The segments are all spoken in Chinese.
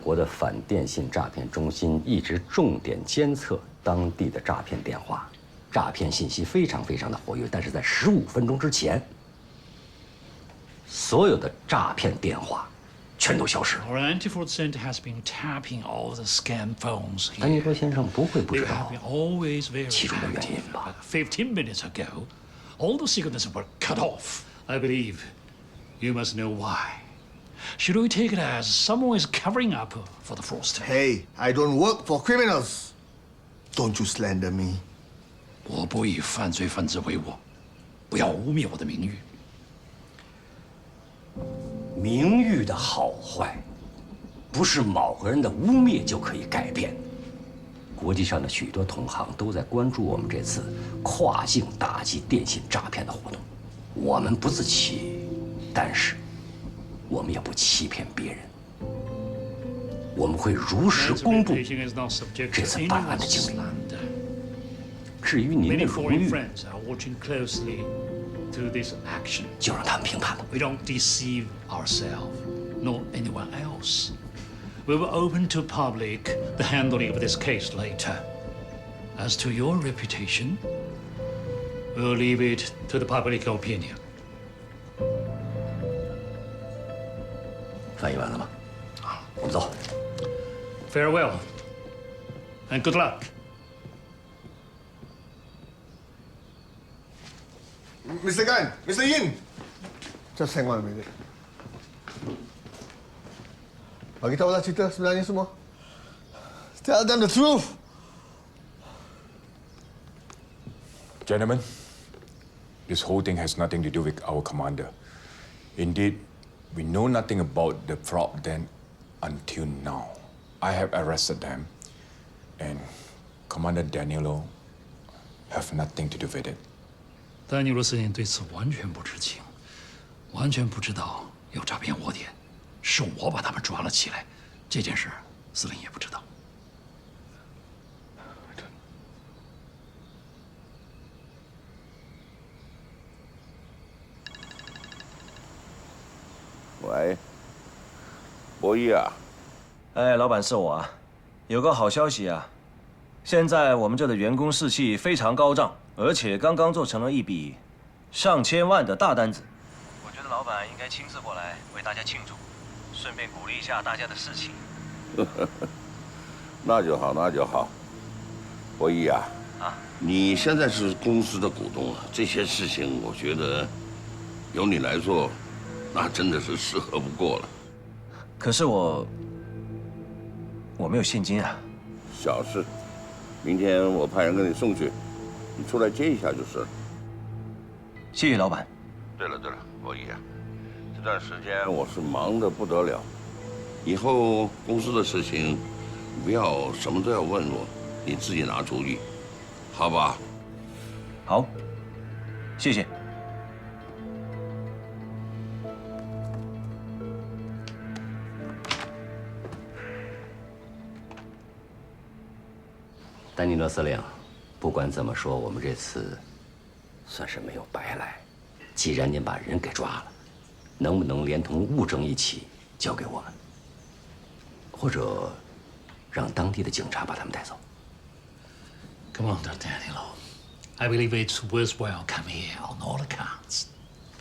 国的反电信诈骗中心一直重点监测当地的诈骗电话，诈骗信息非常的活跃。但是在15分钟之前，所有的诈骗电话全都消失了。Our anti-fraud center has been tapping all the scam phones 安妮 here. 多先生不会不 They 知 have 道 been always very 其中的原因 active. 吧？ But 15 minutes ago, all the signals were cut off. I believe you must know why. Should we take it as someone is covering up for the fraudster? Hey, I don't work for criminals. Don't you slander me. 我不以犯罪分子为伍，不要污蔑我的名誉。名誉的好坏，不是某个人的污蔑就可以改变。国际上的许多同行都在关注我们这次跨境打击电信诈骗的活动。我们不自欺，但是我们也不欺骗别人。我们会如实公布这次办案的经历。至于您的 Many 荣 foreign 誉， friends are watching closely to this action. 就让他们评判吧。 We don't deceive ourselves, nor anyone else. We will open to public the handling of this case later. As to your reputation, we'll leave it to the public opinion. 翻译完了吗？我们走。 Farewell, and good luck. Mr. Gan, Mr. Yin. Just hang on a minute. Bagi tahulah cerita sebenarnya semua. Tell them the truth. Gentlemen, this whole thing has nothing to do with our commander. Indeed, we know nothing about the fraud den until now. I have arrested them, and Commander Danilo have nothing to do with it. 丹尼罗司令对此完全不知情，完全不知道有诈骗窝点，是我把他们抓了起来。这件事，司令也不知道。喂，博弈啊，哎，老板是我啊，有个好消息啊，现在我们这的员工士气非常高涨，而且刚刚做成了一笔上千万的大单子。我觉得老板应该亲自过来为大家庆祝，顺便鼓励一下大家的士气。那就好，那就好。博弈啊，你现在是公司的股东了，这些事情我觉得由你来做，那真的是适合不过了。可是我没有现金啊。小事，明天我派人给你送去，你出来接一下就是了。谢谢老板。对了，博弈啊，这段时间我是忙得不得了，以后公司的事情，你不要什么都要问我，你自己拿主意，好吧？好，谢谢。丹尼罗司令，不管怎么说，我们这次算是没有白来。既然您把人给抓了，能不能连同物证一起交给我们，或者让当地的警察把他们带走？ Commander Danilo, I believe it's worthwhile coming here on all accounts.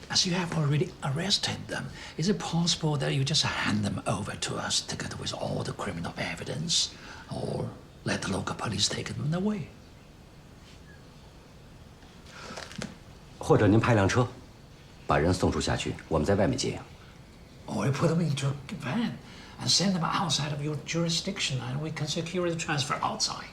As you have already arrested them, is it possible that you just hand them over to us together with all the criminal evidence, or let the local police take them away? 或者您派辆车，把人送出辖区，我们在外面接应。 Or you put them into a van and send them outside of your jurisdiction, and we can secure the transfer outside.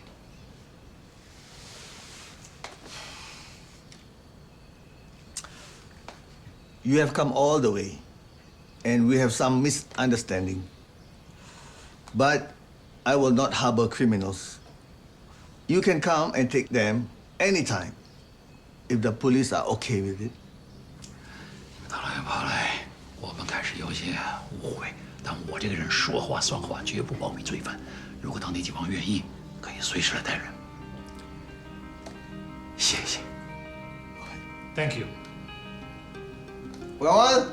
You have come all the way, and we have some misunderstanding. But I will not harbor criminals. You can come and take them anytime, if the police are okay with it. 跑来跑来，我们开始有些误会，但我这个人说话算话，绝不包庇罪犯。如果当地警方愿意，可以随时来带人。谢谢。Thank you. Kawan,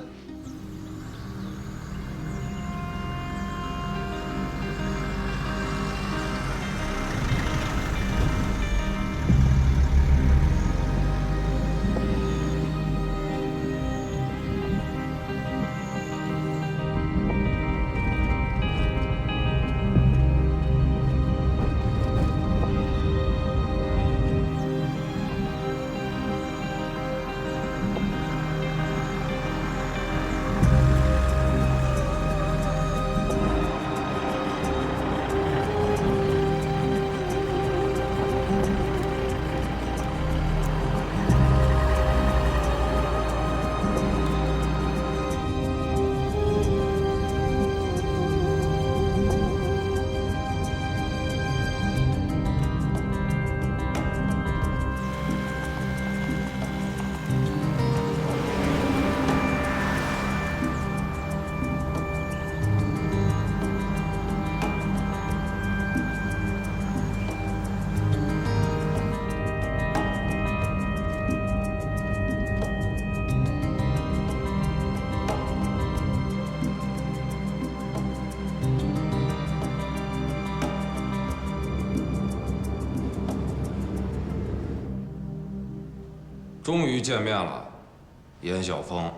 终于见面了，严晓峰。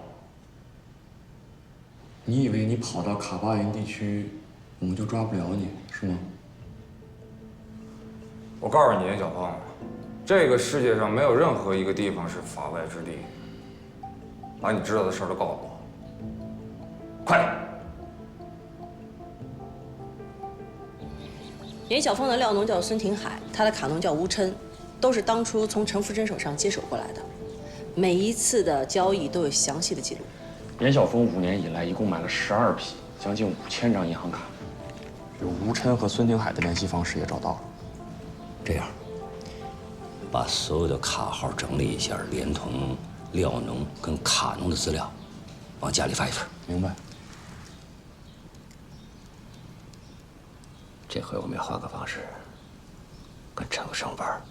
你以为你跑到卡巴营地区，我们就抓不了你是吗？我告诉你，严晓峰，这个世界上没有任何一个地方是法外之地。把你知道的事儿都告诉我，快点！严晓峰的料农叫孙廷海，他的卡农叫吴琛，都是当初从陈福珍手上接手过来的。每一次的交易都有详细的记录。严晓峰5年以来一共买了12批，将近5000张银行卡，有吴琛和孙廷海的联系方式也找到了。这样，把所有的卡号整理一下，连同料农跟卡农的资料，往家里发一份。明白。这回我们要换个方式跟陈福生玩。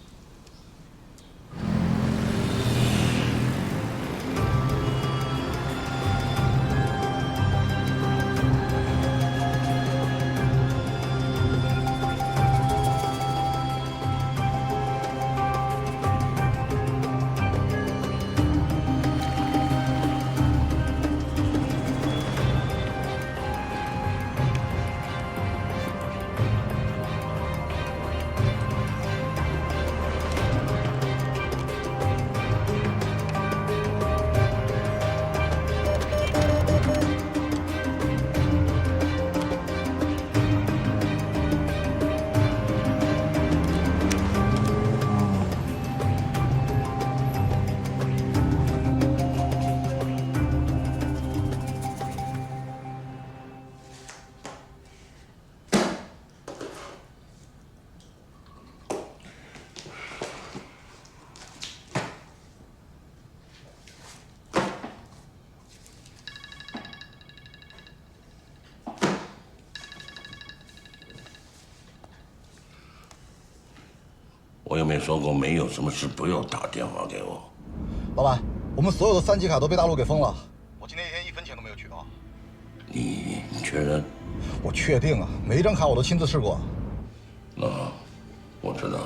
我又没说过没有什么事不要打电话给我。老板，我们所有的3级卡都被大陆给封了，我今天一天1分钱都没有取到。你确认？我确定啊，每一张卡我都亲自试过。那我知道。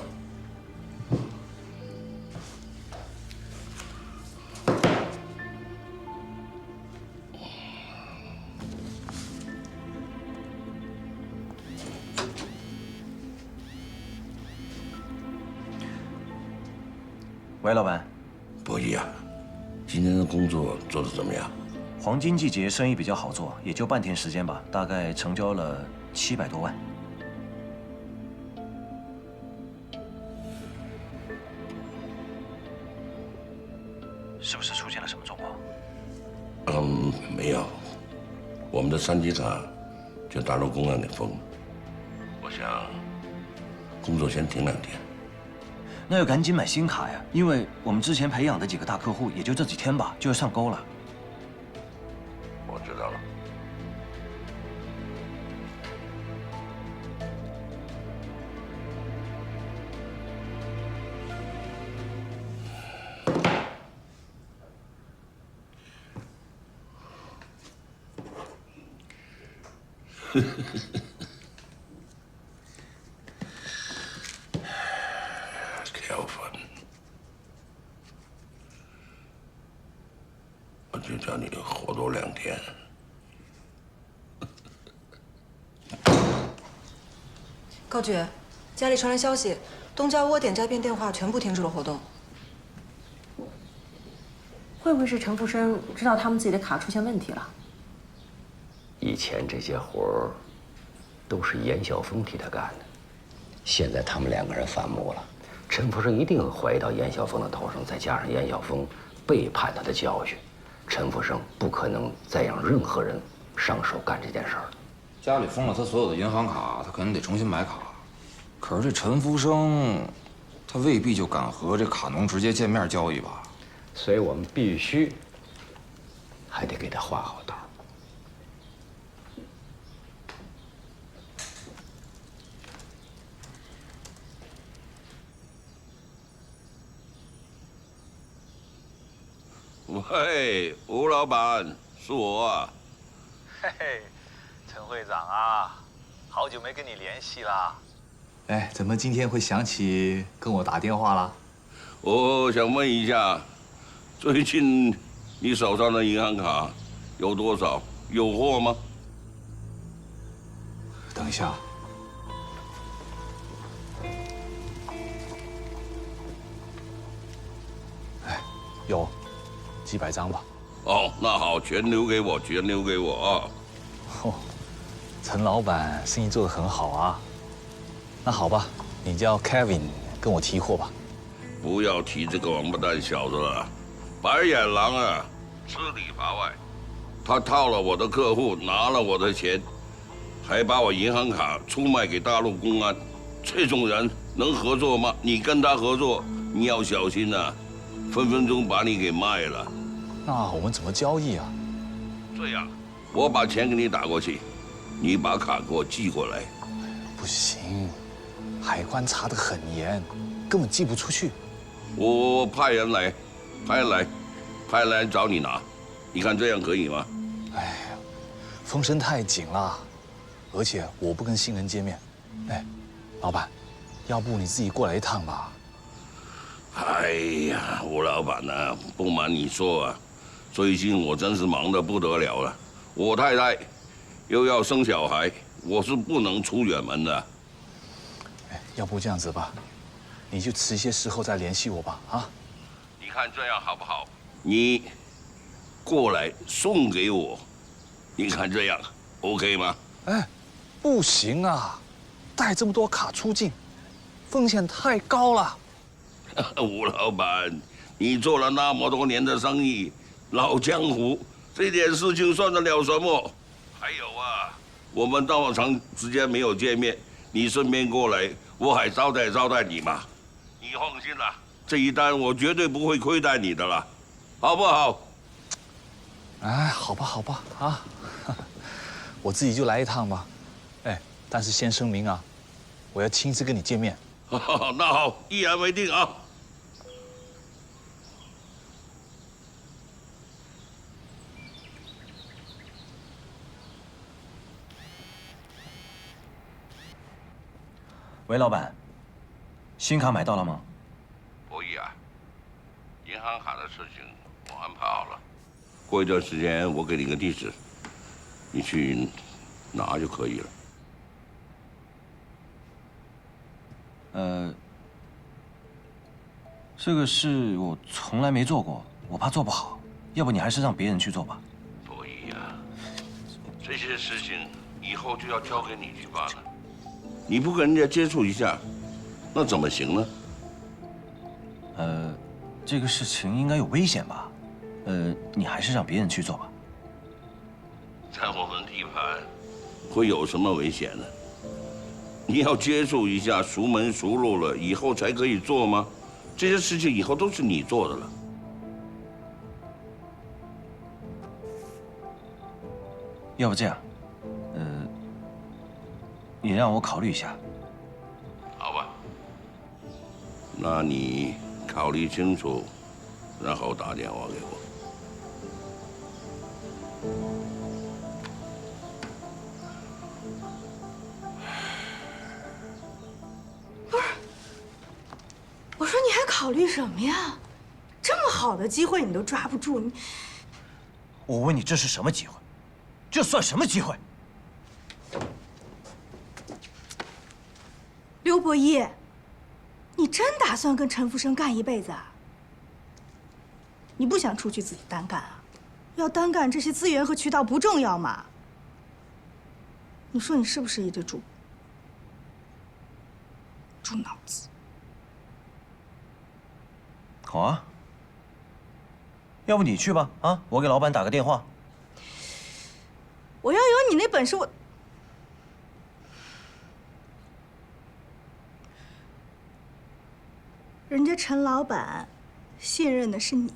喂，老板。博弈啊，今天的工作做得怎么样？黄金季节生意比较好做，也就半天时间吧，大概成交了700多万。是不是出现了什么状况？没有，我们的3级卡就大陆公安给封了。我想工作先停2天。那要赶紧买新卡呀，因为我们之前培养的几个大客户，也就这几天吧，就要上钩了。我知道了。Kelvin， 我就叫你活多2天。高局，家里传来消息，东家窝点、家变电话全部停止了活动。会不会是陈福生知道他们自己的卡出现问题了？以前这些活儿都是严晓峰替他干的，现在他们2个人反目了，陈福生一定会怀疑到严晓峰的头上，再加上严晓峰背叛他的教训，陈福生不可能再让任何人上手干这件事儿了。家里封了他所有的银行卡，他肯定得重新买卡。可是这陈福生，他未必就敢和这卡农直接见面交易吧？所以我们必须还得给他画好道。喂，吴老板，是我啊。嘿嘿，陈会长啊，好久没跟你联系啦。哎，怎么今天会想起跟我打电话啦？我想问一下，最近你手上的银行卡有多少？有货吗？等一下。哎，有几百张吧。哦，那好，全留给我，全留给我啊！哦，陈老板生意做得很好啊。那好吧，你叫 Kevin 跟我提货吧。不要提这个王八蛋小子了，白眼狼啊，吃里扒外。他套了我的客户，拿了我的钱，还把我银行卡出卖给大陆公安。这种人能合作吗？你跟他合作，你要小心啊，分分钟把你给卖了。那我们怎么交易啊？这样，我把钱给你打过去，你把卡给我寄过来。不行，海关查得很严，根本寄不出去。我派人来，派人来找你拿，你看这样可以吗？哎呀，风声太紧了，而且我不跟新人见面。哎，老板，要不你自己过来一趟吧？哎呀，吴老板啊，不瞒你说啊，最近我真是忙得不得了了。我太太又要生小孩，我是不能出远门的。哎，要不这样子吧，你就迟些时候再联系我吧，啊？你看这样好不好？你过来送给我，你看这样 OK 吗？哎，不行啊，带这么多卡出境，风险太高了。吴老板，你做了那么多年的生意，老江湖，这点事情算得了什么？还有啊，我们那么长时间没有见面，你顺便过来，我还招待你嘛。你放心啦，这一单我绝对不会亏待你的啦，好不好？哎，好吧，啊，我自己就来一趟吧。哎，但是先声明啊，我要亲自跟你见面。那好，一言为定啊。喂，老板，新卡买到了吗？博弈啊，银行卡的事情我安排好了，过一段时间我给你个地址，你去拿就可以了。这个事我从来没做过，我怕做不好，要不你还是让别人去做吧。博弈啊，这些事情以后就要交给你去办了。你不跟人家接触一下，那怎么行呢？这个事情应该有危险吧？你还是让别人去做吧。在我们地盘，会有什么危险呢？你要接触一下，熟门熟路了以后才可以做吗？这些事情以后都是你做的了。要不这样，你让我考虑一下。好吧，那你考虑清楚，然后打电话给我。我说你还考虑什么呀？这么好的机会你都抓不住，你我问你，这是什么机会？这算什么机会？刘伯一，你真打算跟陈福生干一辈子啊？你不想出去自己单干啊？要单干，这些资源和渠道不重要吗？你说你是不是也得猪脑子？好啊，要不你去吧，啊，我给老板打个电话。我要有你那本事，人家陈老板信任的是你。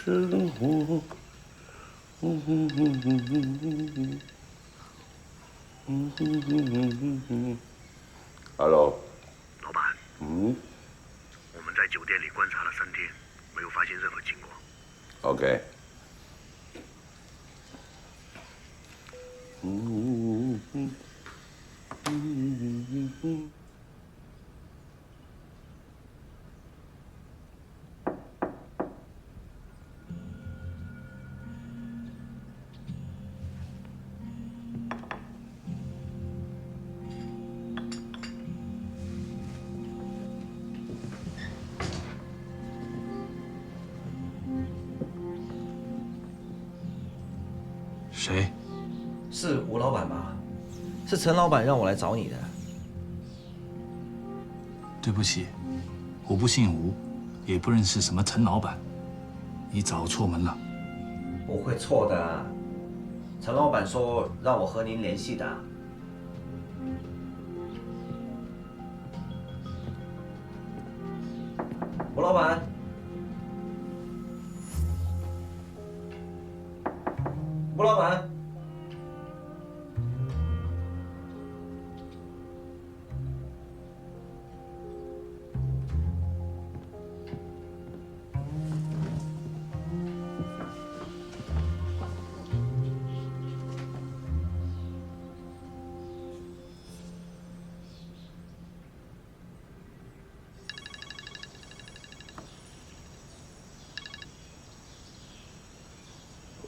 生活。Hello， 老板。我们在酒店里观察了3天，没有发现任何情况。OK。谁？是吴老板吧？是陈老板让我来找你的。对不起，我不姓吴，也不认识什么陈老板，你找错门了。不会错的，陈老板说让我和您联系的。吴老板，吴老板。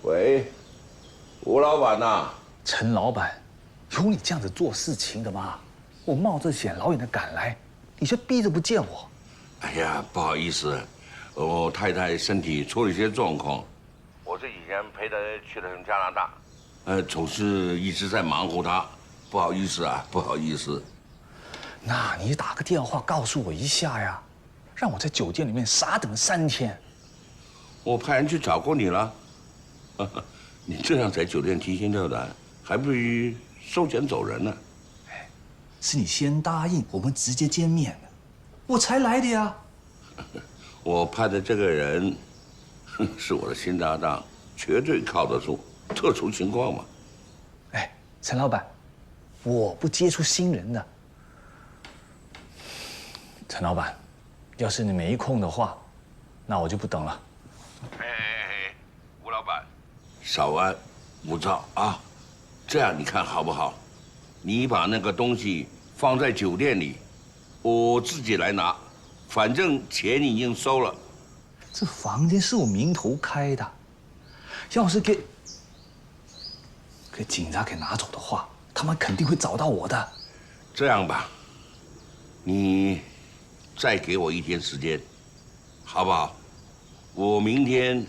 喂，吴老板呐？陈老板，有你这样子做事情的吗？我冒着险老远的赶来，你却逼着不见我。哎呀，不好意思，我太太身体出了一些状况，我这几天陪她去了加拿大，总是一直在忙活她，不好意思啊，不好意思。那你打个电话告诉我一下呀，让我在酒店里面傻等3天。我派人去找过你了。你这样在酒店提心吊胆，还不如收钱走人呢。哎，是你先答应我们直接见面的，我才来的呀。我派的这个人是我的新搭档，绝对靠得住。特殊情况嘛。哎，陈老板，我不接触新人的。陈老板，要是你没空的话，那我就不等了。吴老板，稍安勿躁啊！这样你看好不好？你把那个东西放在酒店里，我自己来拿，反正钱已经收了。这房间是我名头开的，要是给警察给拿走的话，他们肯定会找到我的。这样吧，你再给我1天时间，好不好？我明天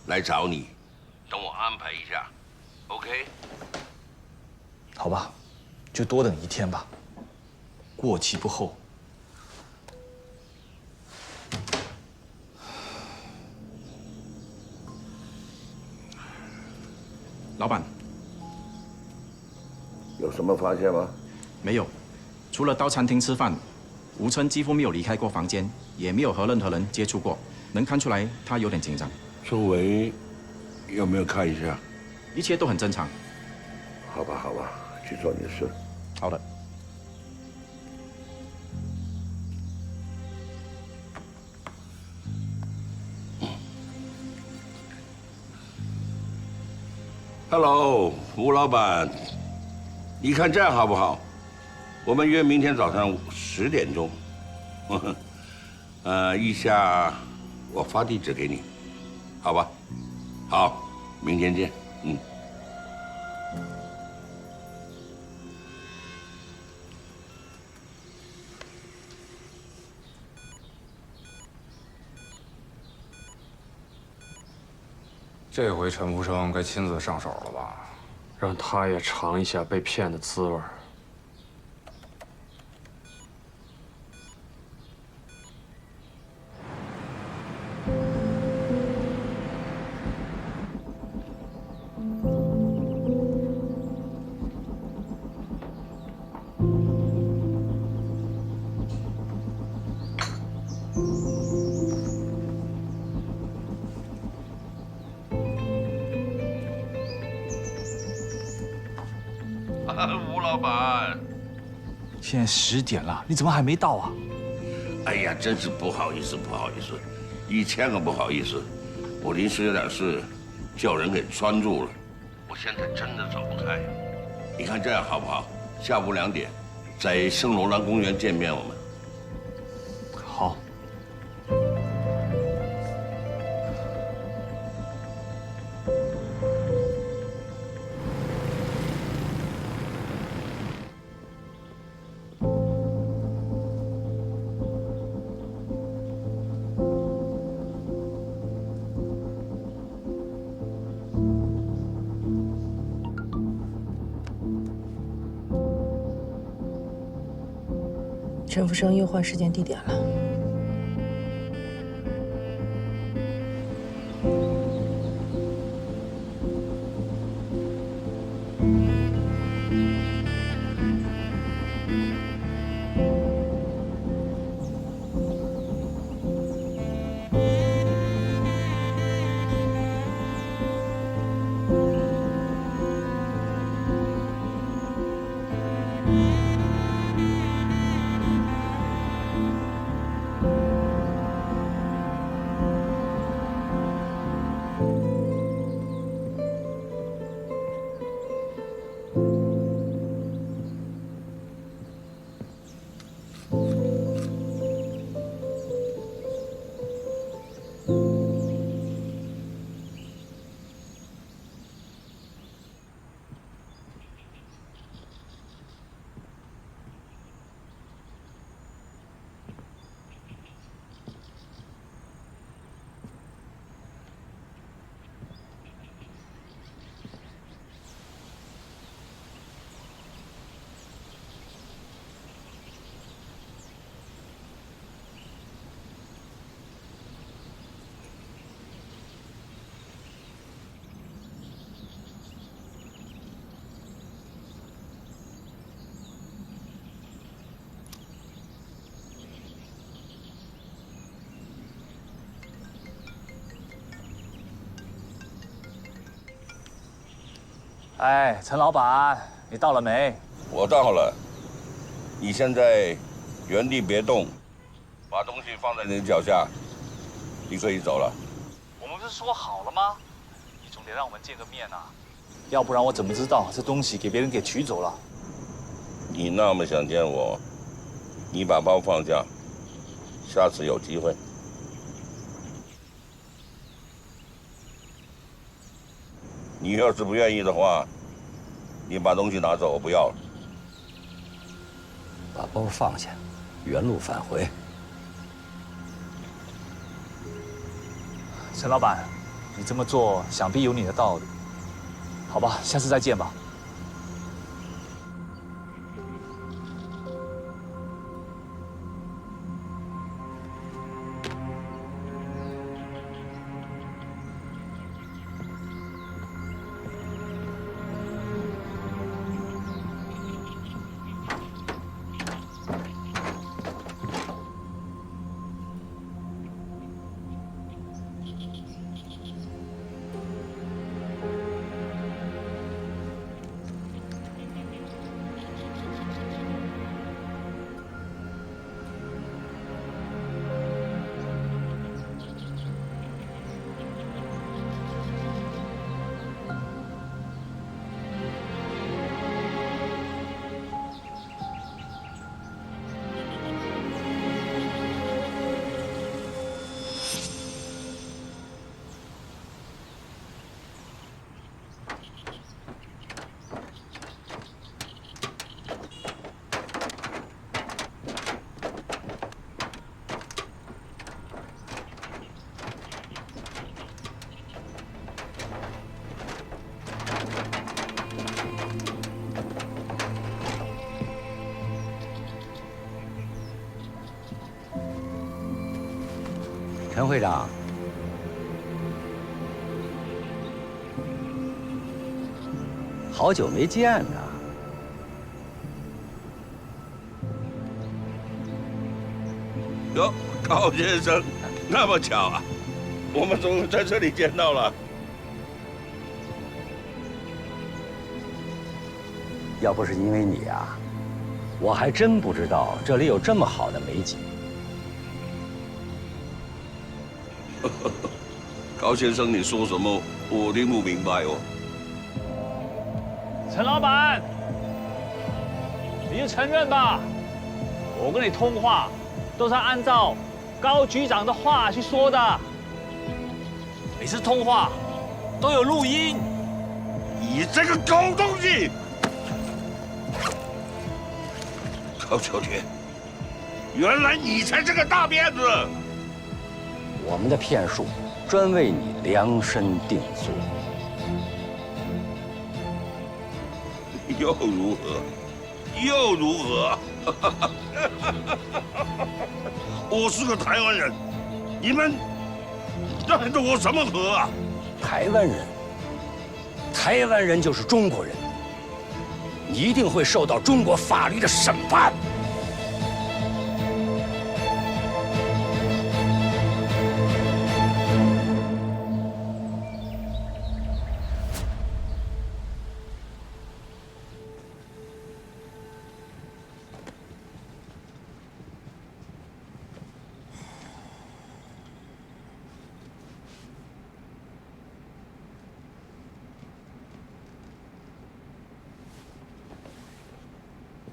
来找你，等我安排一下 ，OK？ 好吧，就多等1天吧，过期不候。老板，有什么发现吗？没有，除了到餐厅吃饭，吴琛几乎没有离开过房间，也没有和任何人接触过，能看出来他有点紧张。周围有没有看一下？一切都很正常。好吧，好吧，去做你的事。好的。Hello， 吴老板，你看这样好不好？我们约明天早上10点钟。一下我发地址给你，好吧？好，明天见。这回陈福生该亲自上手了吧？让他也尝一下被骗的滋味。吴老板，现在10点了，你怎么还没到啊？哎呀，真是不好意思，不好意思，1000个不好意思。我临时有点事，叫人给拴住了。我现在真的走不开。你看这样好不好？下午2点，在圣罗兰公园见面，我们。好。陈福生又换时间地点了。哎，陈老板，你到了没？我到了。你现在原地别动，把东西放在你脚下，你可以走了。我们不是说好了吗？你总得让我们见个面啊，要不然我怎么知道这东西给别人给取走了？你那么想见我，你把包放下，下次有机会。你要是不愿意的话，你把东西拿走，我不要了。把包放下，原路返回。陈老板，你这么做想必有你的道理。好吧，下次再见吧。陈会长，好久没见呐。哟，高先生，那么巧啊，我们终于在这里见到了。要不是因为你啊，我还真不知道这里有这么好的美景。高先生，你说什么？我听不明白哦。陈老板，你就承认吧，我跟你通话都是按照高局长的话去说的。每次通话都有录音。你这个狗东西！高小姐，原来你才是个大骗子！我们的骗术专为你量身定做。又如何？又如何？我是个台湾人，你们奈得我什么何啊？台湾人，台湾人就是中国人，你一定会受到中国法律的审判。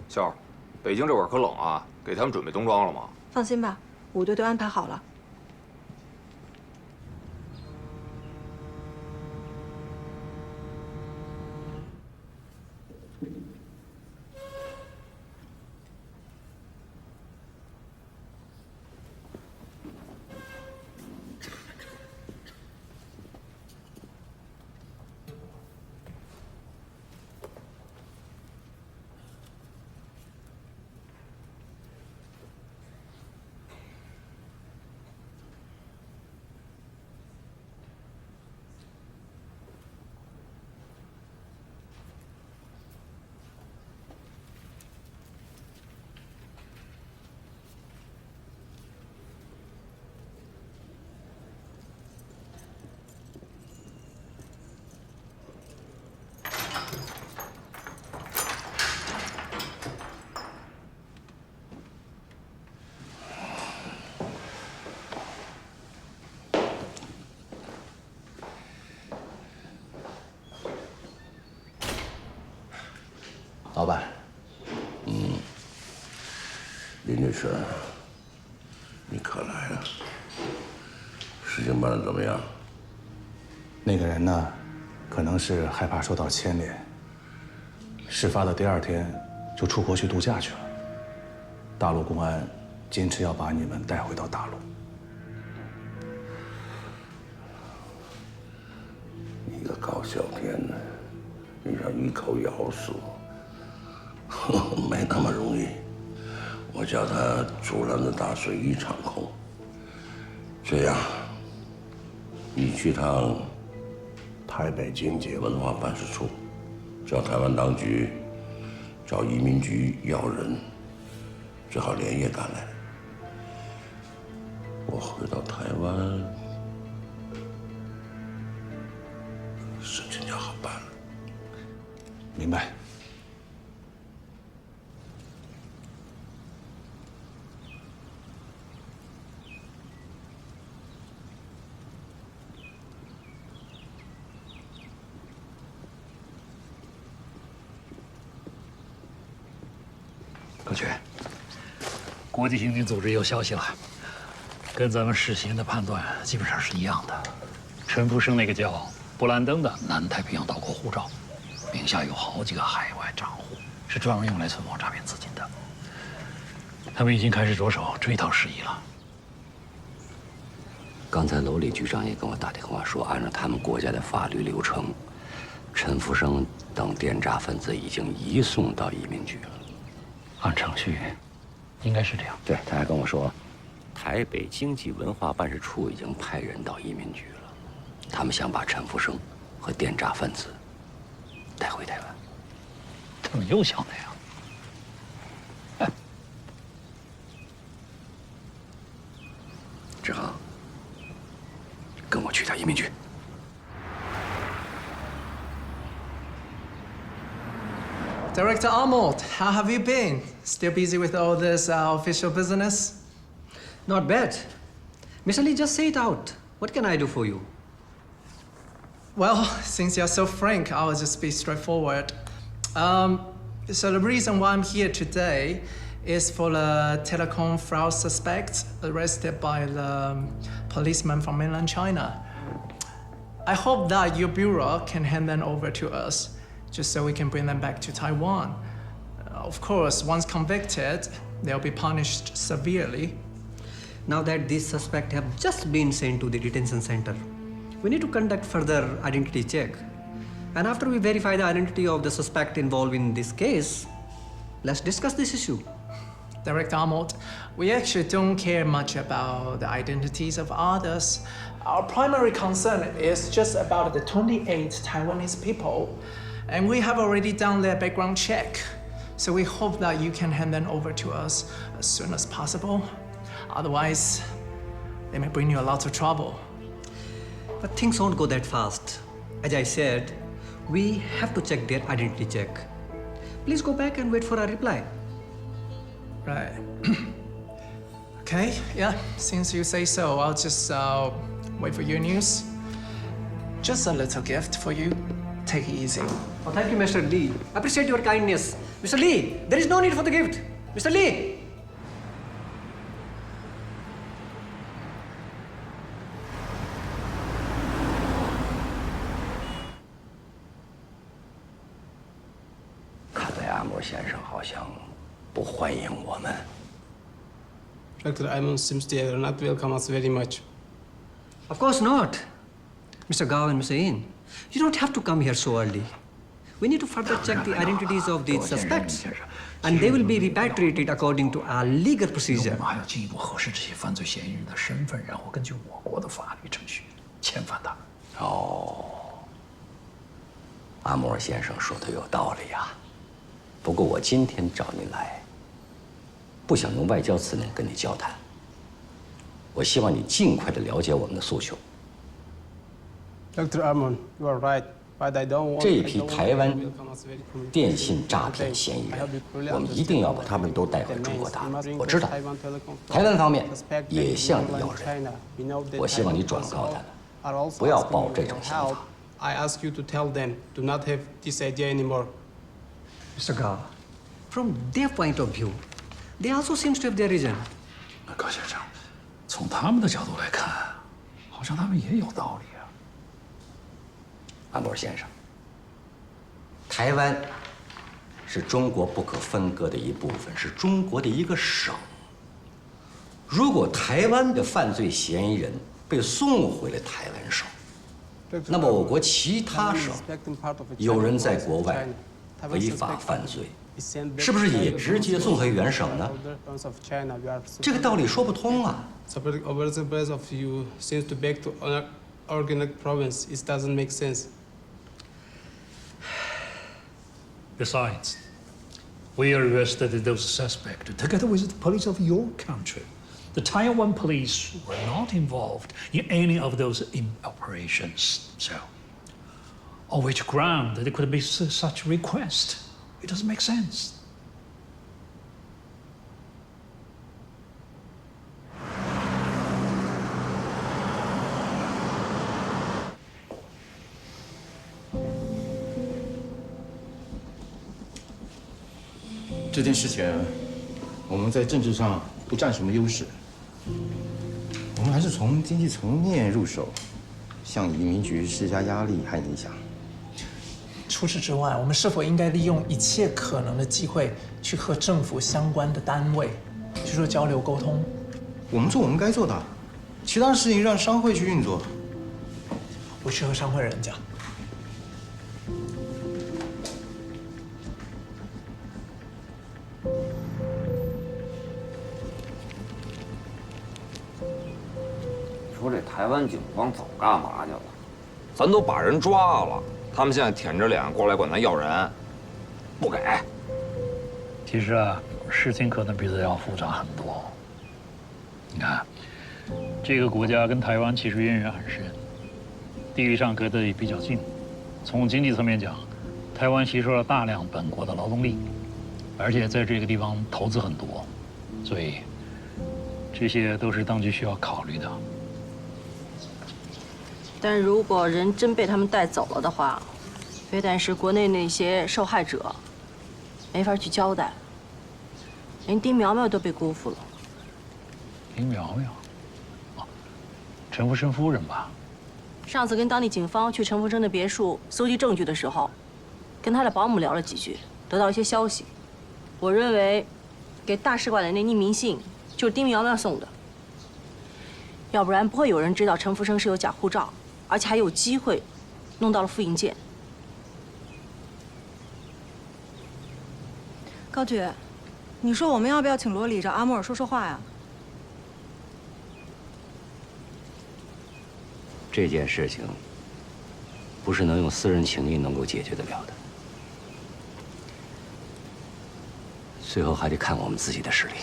笑儿，北京这会儿可冷啊，给他们准备冬装了吗？放心吧，舞队都安排好了。老板，林女士，你可来了。事情办得怎么样？那个人呢，可能是害怕受到牵连，事发的第2天就出国去度假去了。大陆公安坚持要把你们带回到大陆。你个高小天呢，你想一口咬死我？没那么容易，我叫他竹篮子打水一场空。这样，你去趟台北经济文化办事处，叫台湾当局找移民局要人，最好连夜赶来。我回到台湾，事情就好办了。明白。高局，国际刑警组织有消息了，跟咱们事先的判断基本上是一样的。陈福生那个叫布兰登的南太平洋岛国护照，名下有好几个海外账户，是专门用来存放诈骗资金的。他们已经开始着手追讨事宜了。刚才楼里局长也跟我打电话说，按照他们国家的法律流程，陈福生等电诈分子已经移送到移民局了。按程序，应该是这样。对，他还跟我说，台北经济文化办事处已经派人到移民局了，他们想把陈福生和电诈分子带回台湾。他们又想那样？志恒，跟我去趟移民局。Director Arnold, how have you been? Still busy with all this official business? Not bad. Mr. Lee, just say it out. What can I do for you? Well, since you're so frank, I'll just be straightforward. So the reason why I'm here today is for the telecom fraud suspect arrested by the policeman from mainland China. I hope that your bureau can hand them over to us, just so we can bring them back to Taiwan. Of course, once convicted, they'll be punished severely. Now that these suspects have just been sent to the detention center, we need to conduct further identity check. And after we verify the identity of the suspect involved in this case, let's discuss this issue. Director Arnold, we actually don't care much about the identities of others. Our primary concern is just about the 28 Taiwanese people, and we have already done their background check. So we hope that you can hand them over to us as soon as possible. Otherwise, they may bring you a lot of trouble. But things won't go that fast. As I said, we have to check their identity check. Please go back and wait for a reply. Right. Okay, yeah, since you say so, I'll just wait for your news. Just a little gift for you. Take it easy. Oh, thank you, Mr. Lee. Appreciate your kindness. Mr. Lee, there is no need for the gift. Mr. Lee!看来阿莫先生好像不欢迎我们。 Dr. Aimon seems they will not welcome us very much. Of course not. Mr. Gao and Mr. Yin, you don't have to come here so early. We need to further check the identities of these suspects, and they will be repatriated according to our legal procedure. 我们还要进一步核实这些犯罪嫌疑人的身份，然后根据我国的法律程序遣返他们。哦，阿莫尔先生说的有道理呀。不过我今天找您来，不想用外交辞令跟你交谈。我希望你尽快的了解我们的诉求。 Dr. Armon, you are right, but I don't want. 这一批台湾电信诈骗嫌疑人，我们一定要把他们都带回中国大陆。我知道，台湾方面也向你要人，我希望你转告他们，不要抱这种想法。 I ask you to tell them do not have this idea anymore. Mr. Gao, from their point of view, they also seems to have their reason. 高先生，从他们的角度来看，好像他们也有道理啊。 安博先生，台湾是中国不可分割的一部分，是中国的一个省。如果台湾的犯罪嫌疑人被送回了台湾省，那么我国其他省有人在国外违法犯罪，是不是也直接送回原省呢？这个道理说不通啊。 Overseas of you seems to back to organic province. It doesn't make sense. Besides, we arrested those suspects together with the police of your country. The Taiwan police were not involved in any of those operations. So, on which ground there could be such request? It doesn't make sense. 这件事情，我们在政治上不占什么优势，我们还是从经济层面入手，向移民局施加压力和影响。除此之外，我们是否应该利用一切可能的机会，去和政府相关的单位去做交流沟通？我们做我们该做的，其他事情让商会去运作。我去和商会人讲。 说这台湾警方早干嘛去了？咱都把人抓了，他们现在舔着脸过来管咱要人，不给。其实啊，事情可能比这要复杂很多。你看，这个国家跟台湾其实渊源很深，地域上隔得也比较近。从经济层面讲，台湾吸收了大量本国的劳动力，而且在这个地方投资很多，所以这些都是当局需要考虑的。但如果人真被他们带走了的话，非但是国内那些受害者没法去交代，连丁苗苗都被辜负了。丁苗苗，哦，陈福生夫人吧？上次跟当地警方去陈福生的别墅搜集证据的时候，跟他的保姆聊了几句，得到一些消息。我认为，给大使馆的那匿名信就是丁苗苗送的，要不然不会有人知道陈福生是有假护照，而且还有机会弄到了复印件。高局，你说我们要不要请罗里找阿莫尔说说话呀？这件事情不是能用私人情谊能够解决得了的，最后还得看我们自己的实力。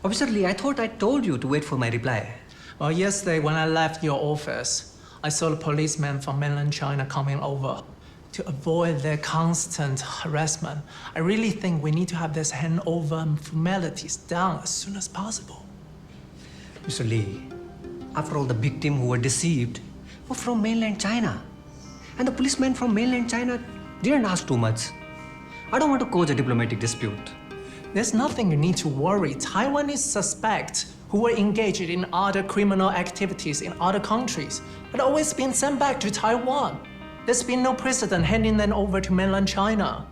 Officer Lee, I thought I told you to wait for my reply. Well, yesterday when I left your office, I saw the policemen from mainland China coming over. To avoid their constant harassment, I really think we need to have this handover formalities done as soon as possible. Mr. Lee, after all, the victims who were deceived were from mainland China. And the policemen from mainland China didn't ask too much. I don't want to cause a diplomatic dispute. There's nothing you need to worry. Taiwanese suspects who were engaged in other criminal activities in other countries had always been sent back to Taiwan. There's been no precedent handing them over to mainland China.